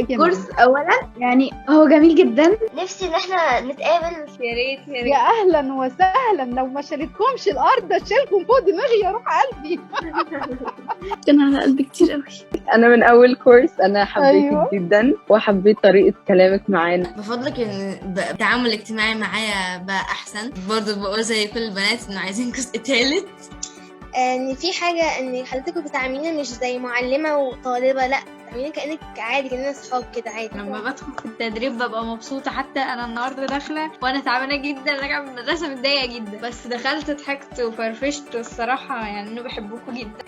الكورس اولا يعني هو جميل جدا. نفسي ان احنا نتقابل. يا ريت يا اهلا وسهلا، لو ما شالتكمش الارض اشيلكم فوق دماغي يا روح قلبي. كان على قلبي كتير قوي. انا من اول كورس انا حبيتك أيوة. جدا وحبيت طريقه كلامك معانا. بفضلك ان التعامل الاجتماعي معايا بقى احسن. برضه بقول زي كل البنات انه عايزين جزء تالت. ان في حاجه ان حضرتك بتعاملينا مش زي معلمه وطالبه، لا بتعاملينا كانك عادي، كاننا اصحاب كده عادي. لما بدخل في التدريب ببقى مبسوطة، حتى أنا النهاردة داخلة وأنا تعبانة جدا، راجعة من المدرسة متضايقة جدا، بس دخلت ضحكت وفرفشت، والصراحة يعني إنه بحبكم جدا.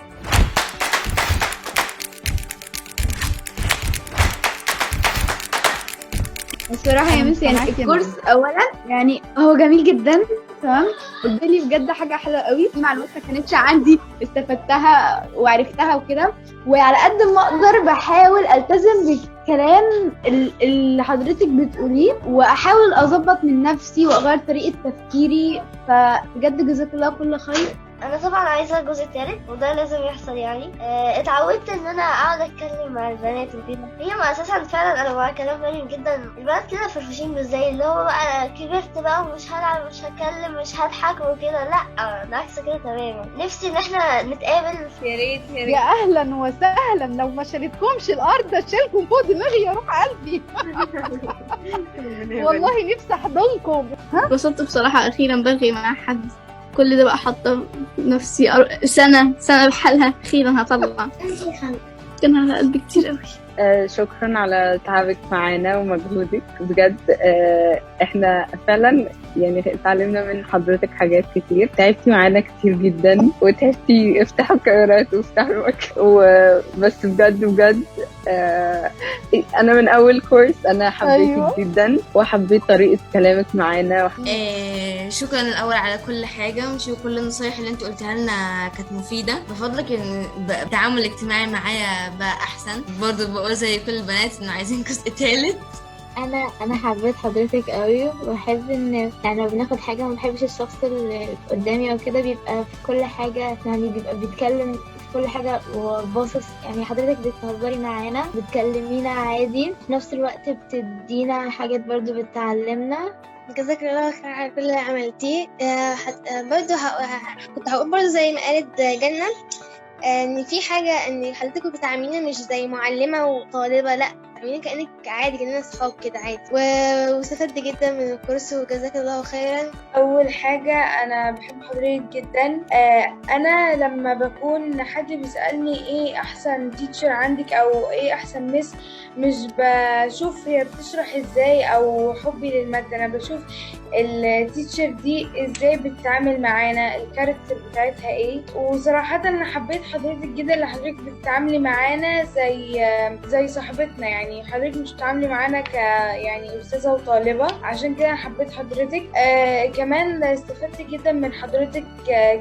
الصراحه يا مس يعني معاكي الكورس اولا يعني هو جميل جدا. تمام، قدامي بجد حاجه حلوه قوي، في معلومات ما كانتش عندي استفدتها وعرفتها وكده، وعلى قد ما اقدر بحاول التزم بالكلام اللي حضرتك بتقوليه، واحاول اظبط من نفسي واغير طريقه تفكيري. فبجد جزاك الله كل خير. انا طبعا عايزه الجزء الثالث وده لازم يحصل يعني. اتعودت ان انا اقعد اتكلم مع البنات وكده، هي ما اساسا فعلا انا مع كلام مريم جدا. البنات كده فرفوشين، مش زي اللي هو بقى كبرت بقى ومش هلعب مش هتكلم مش هضحك وكده، لا العكس كده تماما. نفسي ان احنا نتقابل. يا ريت يا اهلا وسهلا، لو ما شالتكمش الارض اشيلكم فوق دماغي يا روح قلبي. والله نفسي احضنكم. اتبسطت بصراحة، أخيرا بلغي مع حد. كل ده بقى حاطة نفسي سنة بحالها، أخيرا هطلع. كان على قلبي كتير قوي. شكرا على تعبك معانا ومجهودك بجد. احنا فعلا يعني اتعلمنا من حضرتك حاجات كتير، تعبتي معانا كتير جدا وتهتي افتحوا الكاميرات وافتحوا بس بجد بجد. انا من اول كورس انا حبيتك أيوة. جدا وحبيت طريقه كلامك معانا. شكرا الاول على كل حاجه، وشكرا كل النصايح اللي انت قلتها لنا كانت مفيده. بفضلك ان التعامل الاجتماعي معايا بقى احسن. برضه بقول زي كل البنات انه عايزين جزء تالت. انا حبيت حضرتك قوي، وبحب ان يعني لما بناخد حاجه ما بحبش الشخص اللي قدامي او كده بيبقى في كل حاجه، يعني بيبقى بيتكلم في كل حاجه وباصص. يعني حضرتك بتهزري معانا، بتكلمينا عادي، في نفس الوقت بتدينا حاجات برضو بتعلمنا. جزاك الله خير على كل اللي عملتيه. برضو كنت هقول برضو زي ما قالت جنة، ان في حاجه ان حضرتك بتعاملينا مش زي معلمه وطالبه، لا بتعاملينا كانك عادي، كاننا اصحاب كده عادي. واستفدت جدا من الكورس وجزاك الله خيرا. اول حاجه انا بحب حضرتك جدا. انا لما بكون حد بيسالني ايه احسن تيتشر عندك او ايه احسن مس، مش بشوف هي بتشرح ازاي او حبي للماده، انا بشوف التيتشر دي ازاي بتتعامل معانا، الكاركتر بتاعتها ايه. وصراحه انا حبيت حضرتك جدا اللي حضرتك بتتعاملي معانا زي صاحبتنا، يعني حضرتك مش بتتعاملي معانا يعني استاذه وطالبه، عشان كده حبيت حضرتك. كمان استفدت جدا من حضرتك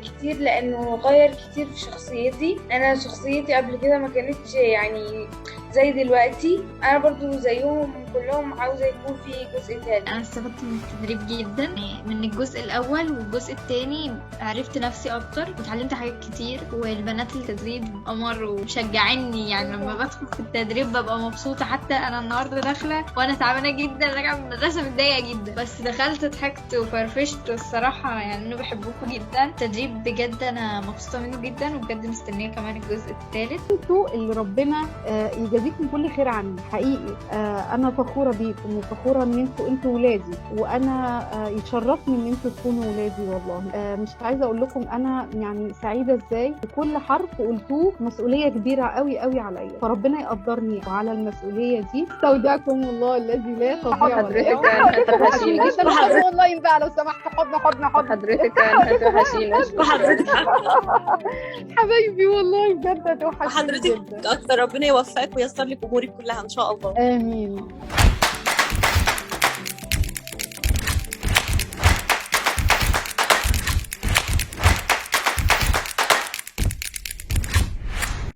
كتير، لانه غير كتير في شخصيتي. انا شخصيتي قبل كده ما كانتش يعني زي دلوقتي، انا برضو زيهم كلهم عاوزه يكون في جزء تاني. أنا استفدت من التدريب جدا، من الجزء الأول والجزء التاني عرفت نفسي أكتر وتعلمت حاجات كتير. والبنات التدريب قمر وشجعيني، يعني لما بدخل في التدريب ببقى مبسوطة، حتى أنا النهاردة داخلة وأنا تعبانة جدا، راجعة من المدرسة متضايقة جدا، بس دخلت ضحكت وفرفشت، والصراحة يعني إنه بحبكم جدا. التدريب بجد أنا مبسوطة منه جدا، وبجد مستنية كمان الجزء الثالث. انتوا اللي ربنا يجازيكم كل خير عني حقيقي. انا فخوره بيكم وفخوره ان انتوا ولادي، وانا يشرفني ان انتوا تكونوا ولادي والله. مش عايزه اقول لكم انا يعني سعيده ازاي بكل حرف قلتوه، مسؤوليه كبيره قوي قوي عليا، فربنا يقدرني على المسؤوليه دي. استودعكم الله الذي لا تضيع حضرتك هتوحشينا. والله بقى لو سمحت حضن حضرتك هتوحشينا. وحضرتك حبايبي والله بجد هتوحشيني وحضرتك جدا. اكتر. ربنا يوفقك وييسر لك امورك كلها ان شاء الله. امين.